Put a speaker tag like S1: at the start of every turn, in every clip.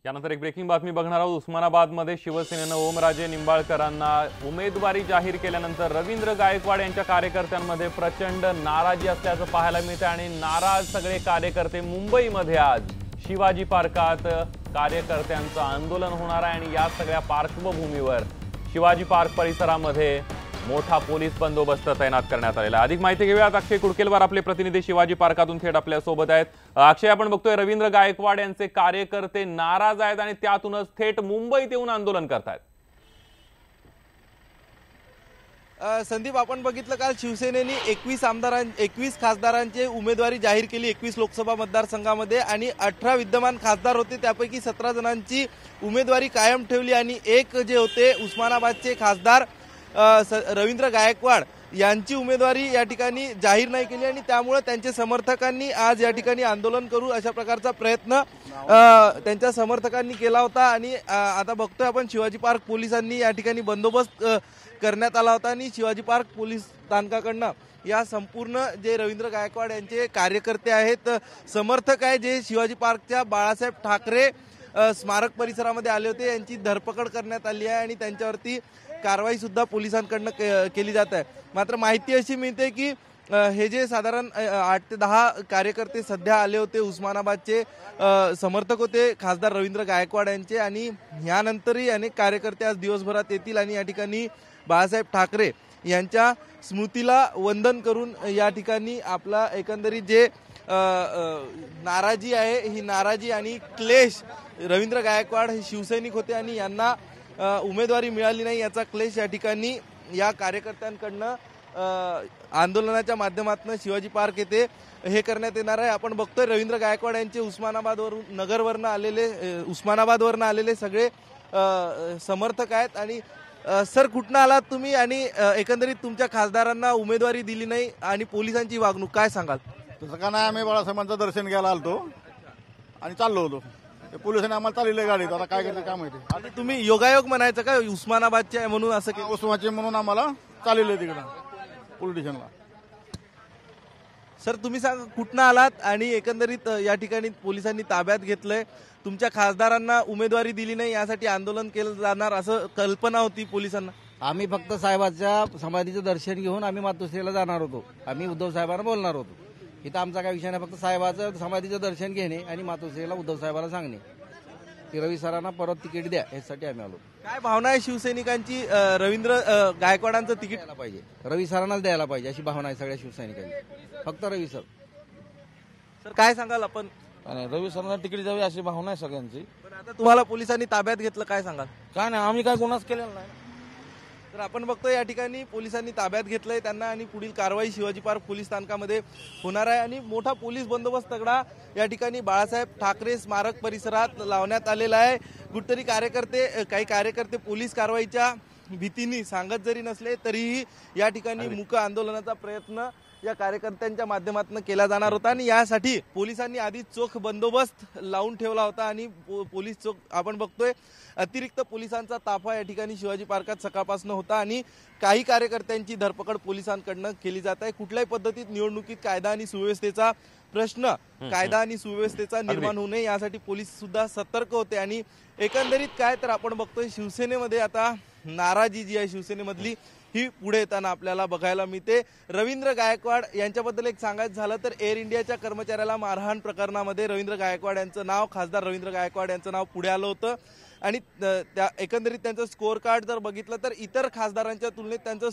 S1: यानंतर एक ब्रेकिंग बातमी बघणार आहोत। उस्मानाबादमध्ये शिवसेनेनं ओमराजे निंबाळकरांना उमेदवारी जाहीर केल्यानंतर रवींद्र गायकवाड यांच्या कार्यकर्त्यांमध्ये प्रचंड नाराजी असल्याचं पाहायला मिळतं आणि नाराज सगळे कार्यकर्ते मुंबईमध्ये आज शिवाजी पार्कात कार्यकर्त्यांचं आंदोलन होणार आहे आणि या सगळ्या पार्श्वभूमीवर शिवाजी पार्क परिसरामध्ये मोठा पोलीस बंदोबस्त तैनात करण्यात आलेला आहे। अधिक माहिती घेऊयात अक्षय कुडकेलवार आपले प्रतिनिधी शिवाजी पार्कातून थेट आपल्या सोबत आहेत। अक्षय, आपण बघतोय रवींद्र गायकवाड यांचे कार्यकर्ते नाराज आहेत आणि त्यातूनच थेट मुंबईत येऊन आंदोलन करतायत।
S2: संदीप, आपण बघितलं काल शिवसेनेने 21 खासदारांची उमेदवारी जाहीर केली 21 लोकसभा मतदारसंघामध्ये आणि 18 विद्यमान खासदार होते, त्यापैकी 17 जणांची उमेदवारी कायम ठेवली आणि एक जे होते उस्मानाबादचे खासदार रवींद्र गायकवाड यांची उमेदवारी या ठिकाणी जाहीर नाही केली आणि त्यामुळे त्यांच्या समर्थकांनी आज या ठिकाणी आंदोलन करू अशा प्रकारचा प्रयत्न त्यांच्या समर्थकांनी केला होता। आणि आता बघतोय आपण शिवाजी पार्क पोलिसांनी या ठिकाणी बंदोबस्त करण्यात आला होता आणि शिवाजी पार्क पोलीस स्थानकाकडनं या संपूर्ण जे रवींद्र गायकवाड यांचे कार्यकर्ते आहेत, समर्थक आहे, जे शिवाजी पार्कच्या बाळासाहेब ठाकरे स्मारक परिसरामध्ये आले होते, यांची धरपकड करण्यात आली आहे आणि त्यांच्यावरती कारवाई सुद्धा पोलिसांकडनं केली जात आहे। मात्र माहिती अशी मिळते की हे जे साधारण 8 ते 10 कार्यकर्ते सध्या आले होते, उस्मानाबादचे समर्थक होते खासदार रवींद्र गायकवाड यांचे आणि यानंतरही अनेक कार्यकर्ते आज दिवसभरात येतील आणि या ठिकाणी बाळासाहेब ठाकरे यांच्या स्मृतीला वंदन करून या ठिकाणी आपला एकंदरीत जे नाराजी आहे, ही नाराजी आणि क्लेश, रवींद्र गायकवाड हे शिवसैनिक होते आणि यांना उमेदवारी मिळाली नाही याचा क्लेश या ठिकाणी या कार्यकर्त्यांकडनं आंदोलनाच्या माध्यमातून शिवाजी पार्क येथे हे करण्यात येणार आहे। आपण बघतोय रवींद्र गायकवाड यांचे उस्मानाबादवरनं आलेले सगळे समर्थक आहेत। आणि सर, कुठनं आलात तुम्ही आणि एकंदरीत तुमच्या खासदारांना उमेदवारी दिली नाही आणि पोलिसांची वागणूक काय सांगाल?
S3: तसं का नाही, आम्ही बाळासाहेबांचं दर्शन घ्यायला आलतो आणि चाललो होतो, पोलिसांनी आम्हाला चालले गाडीत, आता काय करायचं काय माहिती।
S2: आणि तुम्ही योगायोग म्हणायचं का उस्मानाबादचे आहे म्हणून असं केलं?
S3: उस्मानाचे म्हणून आम्हाला चालले तिकडं पोलीस स्टेशनला।
S2: सर, तुम्ही सांगा कुठनं आलात आणि एकंदरीत या ठिकाणी पोलिसांनी ताब्यात घेतलंय, तुमच्या खासदारांना उमेदवारी दिली नाही यासाठी आंदोलन केलं जाणार असं कल्पना होती पोलिसांना?
S4: आम्ही फक्त साहेबांच्या समाधीचं दर्शन घेऊन आम्ही मातोश्रीला जाणार होतो, आम्ही उद्धव साहेबांना बोलणार होतो। इथं आमचा काय विषय नाही, फक्त साहेबाचं समाधीचं दर्शन घेणे आणि मातोश्रीला उद्धव साहेबांना सांगणे की रवी सरांना परत तिकीट द्या, यासाठी आम्ही आलो।
S2: काय भावना आहे शिवसैनिकांची? रवींद्र गायकवाडांचं तिकीट
S4: द्यायला पाहिजे, रवी सरांनाच द्यायला पाहिजे अशी भावना आहे सगळ्या शिवसैनिकांची, फक्त रवी सर।
S2: सर, काय सांगाल आपण?
S5: रवी सरांना तिकीट द्यावी अशी भावना आहे सगळ्यांची।
S2: पण आता तुम्हाला पोलिसांनी ताब्यात घेतलं, काय सांगाल?
S5: काय नाही, आम्ही काय गुन्हाच केलेला नाही।
S2: तर आपण बघतोय या ठिकाणी पोलिसांनी ताब्यात घेतलंय त्यांना आणि पुढील कारवाई शिवाजी पार्क पोलीस स्थानकामध्ये होणार आहे आणि मोठा पोलीस बंदोबस्त तगडा या ठिकाणी बाळासाहेब ठाकरे स्मारक परिसरात लावण्यात आलेला आहे। कुठतरी काही कार्यकर्ते पोलीस कारवाईच्या भीतीने सांगत जरी नसले तरीही या ठिकाणी मूक आंदोलनाचा प्रयत्न या कार्यकर्त्यांच्या माध्यमातून केला जाणार होता आणि यासाठी पोलिसांनी आधी चोख बंदोबस्त लावून ठेवला होता आणि पोलीस चोख आपण बघतोय अतिरिक्त पोलिसांचा ताफा या ठिकाणी शिवाजी पार्कात सकाळपासून होता आणि काही कार्यकर्त्यांची धरपकड पोलिसांकडनं केली जात आहे। कुठल्याही पद्धतीत निवडणुकीत कायदा आणि सुव्यवस्थेचा प्रश्न निर्माण होऊ नये यासाठी पोलीस सुद्धा सतर्क होते आणि एकंदरीत काय तर आपण बघतोय शिवसेनेमध्ये आता नाराजी जी आहे शिवसेनेमधली ही पुढे येताना आपल्याला बघायला मिळते। रवींद्र गायकवाड यांच्याबद्दल एक सांगायचं झालं तर एअर इंडियाच्या कर्मचाऱ्याला मारहाण प्रकरणामध्ये खासदार रवींद्र गायकवाड यांचं नाव पुढे आलं होतं आणि त्या एकंदरीत त्यांचं स्कोअर कार्ड जर बघितलं तर इतर खासदारांच्या तुलनेत त्यांचं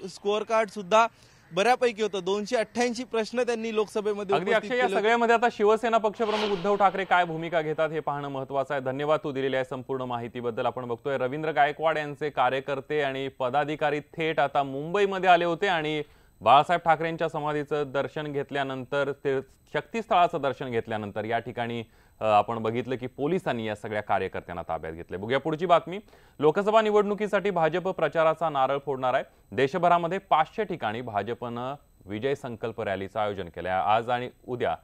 S2: स्कोअर कार्ड सुद्धा बऱ्यापैकी होतं। 288 प्रश्न त्यांनी लोकसभेमध्ये
S1: अगदी अक्षय, या सगळ्यामध्ये आता शिवसेना पक्षप्रमुख उद्धव ठाकरे काय भूमिका घेतात हे पाहणं महत्त्वाचं आहे। धन्यवाद तू दिलेल्या आहे संपूर्ण माहितीबद्दल। आपण बघतोय रवींद्र गायकवाड यांचे कार्यकर्ते आणि पदाधिकारी थेट आता मुंबईमध्ये आले होते आणि बाळासाहेब ठाकरेंच्या समाधीचं दर्शन घेतल्यानंतर, ते शक्तीस्थळाचं दर्शन घेतल्यानंतर या ठिकाणी आपण बघितलं की पोलिसांनी या सगळ्या कार्यकर्त्यांना ताब्यात घेतले। बघूया पुढची बातमी। लोकसभा निवडणुकीसाठी भाजप प्रचाराचा नारळ फोडणार आहे। देशभरामध्ये 500 ठिकाणी भाजपनं विजय संकल्प रॅलीचं आयोजन केलं आहे। आज आणि उद्या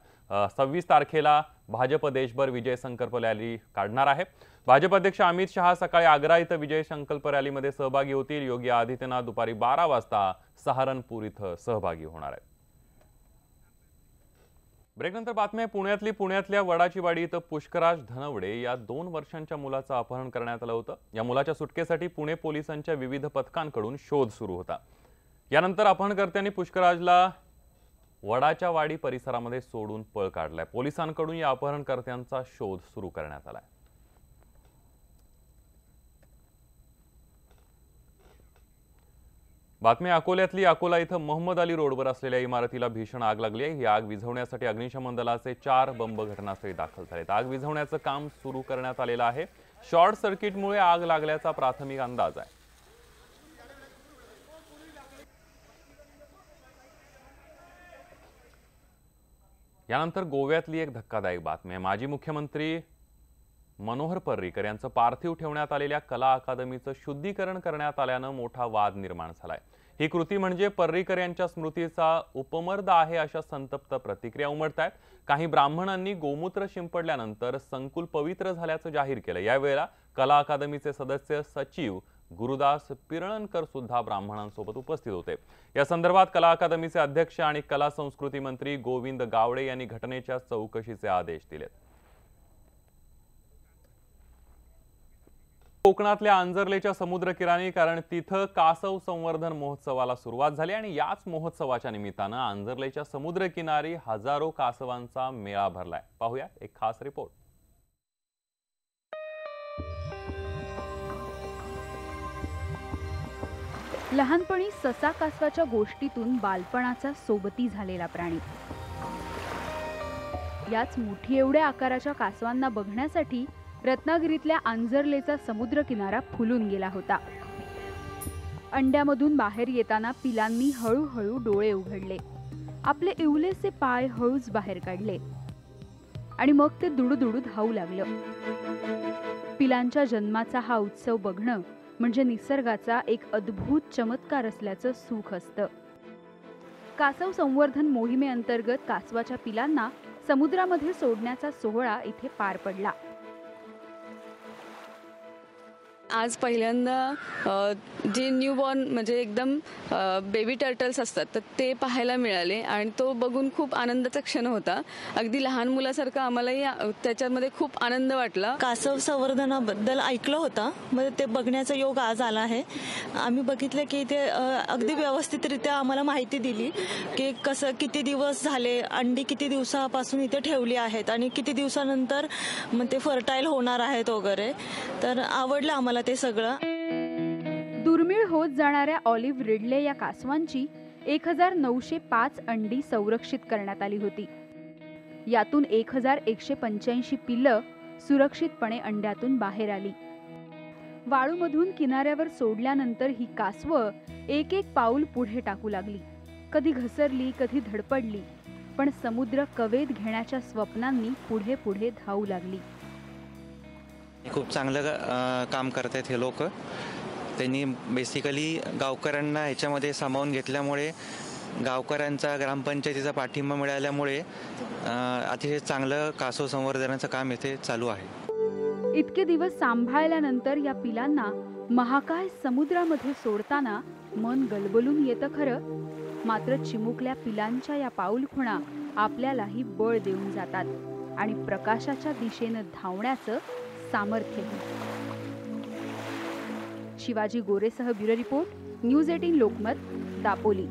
S1: 26 तारखेला भाजप देशभर विजय संकल्प रॅली काढणार आहे। भाजप अध्यक्ष अमित शहा सकाळी आग्रा इथं विजय संकल्प रॅलीमध्ये सहभागी होतील। योगी आदित्यनाथ दुपारी 12 वाजता सहारनपूर इथं सहभागी होणार आहेत। ब्रेकनंतर बातमी आहे पुण्यातल्या वडाची वाडी इथं पुष्कराज धनवडे या 2 वर्षांच्या मुलाचं अपहरण करण्यात आलं होतं। या मुलाच्या सुटकेसाठी पुणे पोलिसांच्या विविध पथकांकडून शोध सुरू होता। यानंतर अपहरणकर्त्यांनी पुष्कराजला वडाच्या वाडी परिसरामध्ये सोडून पळ काढलाय। पोलिसांकडून या अपहरणकर्त्यांचा शोध सुरू करण्यात आलाय। बातमी अकोल्यातली। अकोला इथं मोहम्मद अली रोडवर असलेल्या इमारतीला भीषण आग लागली आहे। ही आग विझवण्यासाठी अग्निशमन दलाचे 4 बंब घटनास्थळी दाखल झालेत। आग विझवण्याचं काम सुरू करण्यात आलेलं आहे। शॉर्ट सर्किटमुळे आग लागल्याचा प्राथमिक अंदाज आहे। यानंतर गोव्यातली एक धक्कादायक बातमी आहे। माजी मुख्यमंत्री मनोहर पर्रीकर यांचं पार्थिव ठेवण्यात आलेल्या कला अकादमीचं शुद्धीकरण करण्यात आल्यानं मोठा वाद निर्माण झालाय। ही कृती म्हणजे पर्रीकर यांच्या स्मृतीचा उपमर्द आहे अशा संतप्त प्रतिक्रिया उमटतायत। काही ब्राह्मणांनी गोमूत्र शिंपडल्यानंतर संकुल पवित्र झाल्याचं जाहीर केलं। यावेळेला कला अकादमीचे सदस्य सचिव गुरुदास पिरळणकर सुद्धा ब्राह्मणांसोबत उपस्थित होते। या संदर्भात कला अकादमीचे अध्यक्ष आणि कला संस्कृती मंत्री गोविंद गावडे यांनी घटनेच्या चौकशीचे आदेश दिलेत। कोकणातल्या आंजर्लेच्या समुद्रकिनारी कारण तिथं कासव संवर्धन महोत्सवाला सुरुवात झाली आणि याच महोत्सवाच्या निमित्तानं आंजर्लेच्या समुद्रकिनारी हजारो कासवांचा मेळा भरलाय। पाहूया एक खास रिपोर्ट।
S6: लहानपणी ससा कासवाच्या गोष्टीतून बालपणाचा सोबती झालेला प्राणी। याच मुठी एवढ्या आकाराच्या कासवांना बघण्यासाठी रत्नागिरीतल्या आंजर्लेचा समुद्र किनारा फुलून गेला होता। अंड्यामधून बाहेर येताना पिलांनी हळूहळू डोळे उघडले, आपले इवलेसे पाय हळूच बाहेर काढले आणि मग ते दुडुदुडू धावू लागलं। पिलांच्या जन्माचा हा उत्सव बघणं म्हणजे निसर्गाचा एक अद्भुत चमत्कार असल्याचं सुख असतं। कासव संवर्धन मोहिमेअंतर्गत कासवाच्या पिलांना समुद्रामध्ये सोडण्याचा सोहळा इथे पार पडला।
S7: आज पहिल्यांदा जे न्यूबॉर्न म्हणजे एकदम बेबी टर्टल्स असतात तर ते पाहायला मिळाले आणि तो बघून खूप आनंदाचा क्षण होता। अगदी लहान मुलासारखं आम्हालाही त्याच्यामध्ये खूप आनंद वाटला।
S8: कासव संवर्धनाबद्दल ऐकलं होतं, मग ते बघण्याचा योग आज आला आहे। आम्ही बघितलं की ते अगदी व्यवस्थितरित्या आम्हाला माहिती दिली की कसं किती दिवस झाले, अंडी किती दिवसापासून इथे ठेवली आहेत आणि किती दिवसानंतर मग ते फर्टाईल होणार आहेत वगैरे। तर आवडलं आम्हाला ते सगळं।
S6: दुर्मिळ होत जाणाऱ्या ऑलिव्ह रिडले या कासवांची 1905 अंडी संरक्षित करण्यात आली होती। यातून 1185 पिल्लं सुरक्षितपणे अंड्यातून बाहेर आली। वाळूमधून किनाऱ्यावर सोडल्यानंतर ही कासवं एक एक पाऊल पुढे टाकू लागली, कधी घसरली कधी धडपडली, पण समुद्र कवेत घेण्याच्या स्वप्नांनी पुढे पुढे धावू लागली।
S9: खूप चांगलं काम करतात हे लोक। त्यांनी बेसिकली गावकऱ्यांना ह्याच्यामध्ये सामावून घेतल्यामुळे गावकऱ्यांचा ग्रामपंचायतीचा पाठिंबा मिळाल्यामुळे अतिशय चांगलं कासव संवर्धनाचं काम इथे चालू आहे।
S6: इतके दिवस सांभाळल्यानंतर या पिलांना महाकाय समुद्रामध्ये सोडताना मन गलबलून येतं खरं, मात्र चिमुकल्या पिलांच्या या पाऊलखुणा आपल्यालाही बळ देऊन जातात आणि प्रकाशाच्या दिशेनं धावण्याचं सामर्थ्य। शिवाजी गोरेसह bureau report, news 18 Lokmat, Dapoli.